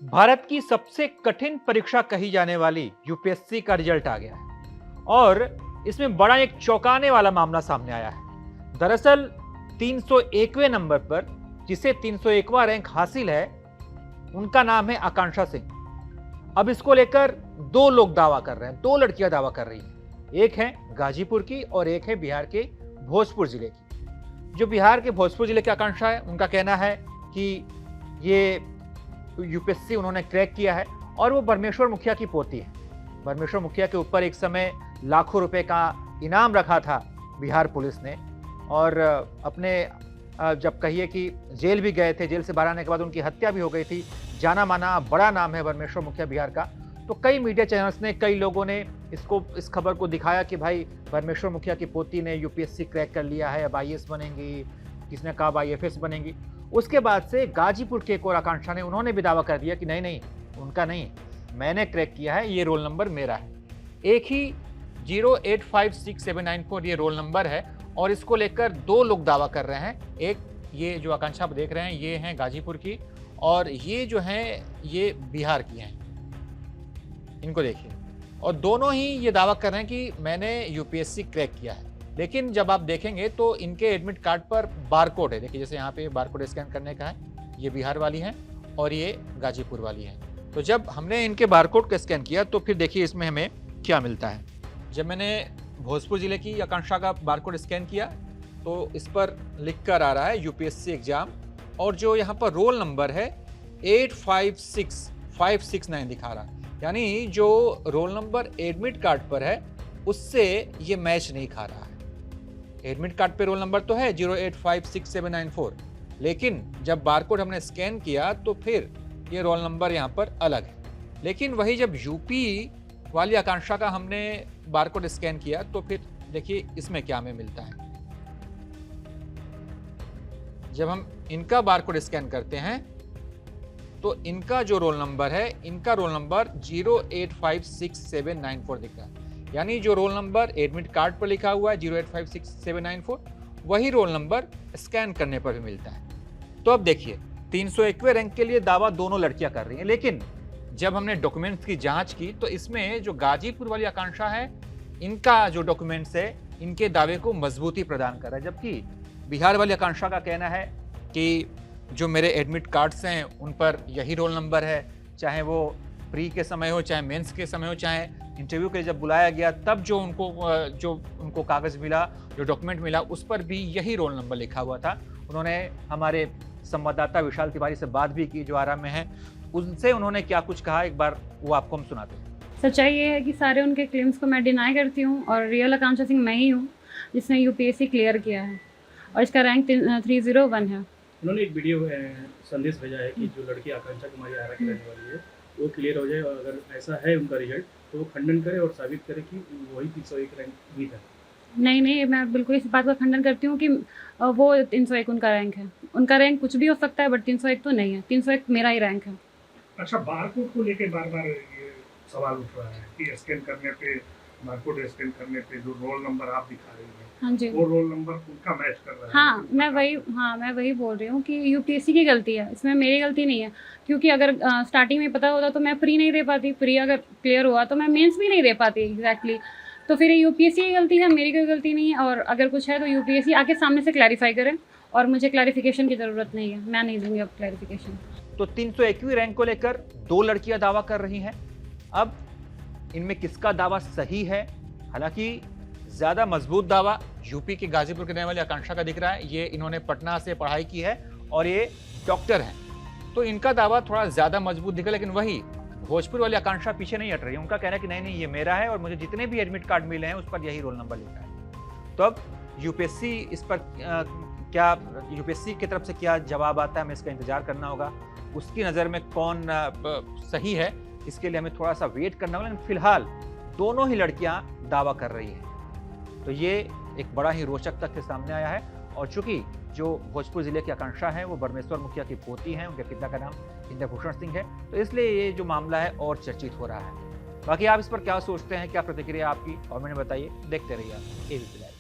भारत की सबसे कठिन परीक्षा कही जाने वाली यूपीएससी का रिजल्ट आ गया है और इसमें बड़ा एक चौंकाने वाला मामला सामने आया है। दरअसल 301वें नंबर पर जिसे 301वां रैंक हासिल है, उनका नाम है आकांक्षा सिंह। अब इसको लेकर दो लोग दावा कर रहे हैं, दो लड़कियां दावा कर रही हैं। एक है गाजीपुर की और एक है बिहार के भोजपुर जिले की। जो बिहार के भोजपुर जिले की आकांक्षा है, उनका कहना है कि ये यूपीएससी उन्होंने क्रैक किया है और वो परमेश्वर मुखिया की पोती है। परमेश्वर मुखिया के ऊपर एक समय लाखों रुपए का इनाम रखा था बिहार पुलिस ने और अपने जब कहिए कि जेल भी गए थे, जेल से बाहर आने के बाद उनकी हत्या भी हो गई थी। जाना माना बड़ा नाम है परमेश्वर मुखिया बिहार का। तो कई मीडिया चैनल्स ने, कई लोगों ने इस खबर को दिखाया कि भाई परमेश्वर मुखिया की पोती ने यूपीएससी क्रैक कर लिया है, अब आईएएस बनेंगी, किसने कहा आईएफएस बनेंगी। उसके बाद से गाजीपुर के एक और आकांक्षा ने, उन्होंने भी दावा कर दिया कि नहीं, उनका नहीं, मैंने क्रैक किया है, ये रोल नंबर मेरा है। एक ही 0856794 ये रोल नंबर है और इसको लेकर दो लोग दावा कर रहे हैं। एक ये जो आकांक्षा आप देख रहे हैं, ये हैं गाजीपुर की और ये जो हैं ये बिहार की हैं। इनको देखिए, और दोनों ही ये दावा कर रहे हैं कि मैंने यूपीएससी क्रैक किया है। लेकिन जब आप देखेंगे तो इनके एडमिट कार्ड पर बारकोड है। देखिए, जैसे यहाँ पे बारकोड स्कैन करने का है, ये बिहार वाली है और ये गाजीपुर वाली है। तो जब हमने इनके बारकोड को स्कैन किया तो फिर देखिए इसमें हमें क्या मिलता है। जब मैंने भोजपुर जिले की आकांक्षा का बारकोड स्कैन किया तो इस पर लिख कर आ रहा है यूपीएससी एग्जाम, और जो यहाँ पर रोल नंबर है 856569 दिखा रहा है। यानी जो रोल नंबर एडमिट कार्ड पर है उससे ये मैच नहीं खा रहा है। एडमिट कार्ड पे रोल नंबर तो है 0856794, लेकिन जब बारकोड हमने स्कैन किया तो फिर ये रोल नंबर यहाँ पर अलग है। लेकिन वही जब यूपी वाली आकांक्षा का हमने बारकोड स्कैन किया तो फिर देखिए इसमें क्या हमें मिलता है। जब हम इनका बारकोड स्कैन करते हैं तो इनका जो रोल नंबर है, इनका रोल नंबर 0856794 दिख रहा है। यानी जो रोल नंबर एडमिट कार्ड पर लिखा हुआ है 0856794, वही रोल नंबर स्कैन करने पर भी मिलता है। तो अब देखिए 301वें रैंक के लिए दावा दोनों लड़कियां कर रही हैं, लेकिन जब हमने डॉक्यूमेंट्स की जांच की तो इसमें जो गाजीपुर वाली आकांक्षा है, इनका जो डॉक्यूमेंट्स है इनके दावे को मजबूती प्रदान कर रहा है। जबकि बिहार वाली आकांक्षा का कहना है कि जो मेरे एडमिट कार्ड्स हैं उन पर यही रोल नंबर है, चाहे वो प्री के समय हो, चाहे मेंस के समय हो, चाहे इंटरव्यू के लिए जब बुलाया गया तब जो उनको कागज़ मिला, जो डॉक्यूमेंट मिला, उस पर भी यही रोल नंबर लिखा हुआ था। उन्होंने हमारे संवाददाता विशाल तिवारी से बात भी की जो आरा में है, उनसे उन्होंने क्या कुछ कहा, एक बार वो आपको हम सुनाते हैं। सच्चाई ये है कि सारे उनके क्लेम्स को मैं डिनाई करती हूँ और रियल आकांक्षा सिंह मैं ही हूँ जिसने यूपीएससी क्लियर किया है और इसका रैंक 301 है। उन्होंने एक वीडियो संदेश भेजा है कि जो लड़की आकांक्षा कुमारी आरा की रहने वाली है वो क्लियर हो जाए और अगर ऐसा है उनका रिजल्ट तो वो खंडन करे और साबित करे कि वही 301 रैंक भी था। नहीं, मैं बिल्कुल इस बात का खंडन करती हूँ कि वो 301 उनका रैंक है। उनका रैंक कुछ भी हो सकता है बट 301 तो नहीं है। 301 मेरा ही रैंक है। अच्छा, बारकोड को लेके बार बार ये सवाल उठ रहा है कि स्कैन करने पे, बारकोड स्कैन करने पे जो रोल नंबर आप दिखा रही हैं, हाँ जी, वो रोल नंबर उनका मैच कर रहा है। मैं वही बोल रही हूँ कि यूपीएससी की गलती है, इसमें मेरी गलती नहीं है। क्योंकि अगर स्टार्टिंग में पता होता तो मैं प्री नहीं दे पाती, प्री अगर क्लियर हुआ तो मैं मेंस भी नहीं दे पाती एग्जैक्टली। तो फिर यूपीएससी की गलती है, मेरी कोई गलती नहीं है। और अगर कुछ है तो यूपीएससी आके सामने से क्लैरिफाई करे और मुझे क्लैरिफिकेशन की ज़रूरत नहीं है, मैं नहीं दूंगी अब क्लैरिफिकेशन। तो 301वीं रैंक को लेकर दो लड़कियां दावा कर रही हैं। अब इनमें किसका दावा सही है? हालांकि ज्यादा मजबूत दावा यूपी के गाजीपुर के रहने वाली आकांक्षा का दिख रहा है। ये इन्होंने पटना से पढ़ाई की है और ये डॉक्टर हैं, तो इनका दावा थोड़ा ज्यादा मजबूत दिखा। लेकिन वही भोजपुर वाली आकांक्षा पीछे नहीं हट रही है। उनका कहना है कि नहीं, ये मेरा है और मुझे जितने भी एडमिट कार्ड मिले हैं उस पर यही रोल नंबर लिखा है। तो अब यूपीएससी इस पर क्या, यूपीएससी की तरफ से क्या जवाब आता है, हमें इसका इंतजार करना होगा। उसकी नज़र में कौन सही है, इसके लिए हमें थोड़ा सा वेट करना होगा। लेकिन फिलहाल दोनों ही लड़कियां दावा कर रही हैं, तो ये एक बड़ा ही रोचक तथ्य सामने आया है। और चूंकि जो भोजपुर जिले की आकांक्षा है वो परमेश्वर मुखिया की पोती हैं, उनके पिता का नाम इंद्रभूषण सिंह है, तो इसलिए ये जो मामला है और चर्चित हो रहा है। बाकी आप इस पर क्या सोचते हैं, क्या प्रतिक्रिया आपकी, कमेंट में बताइए। देखते रहिए आप एबीपी लाइव।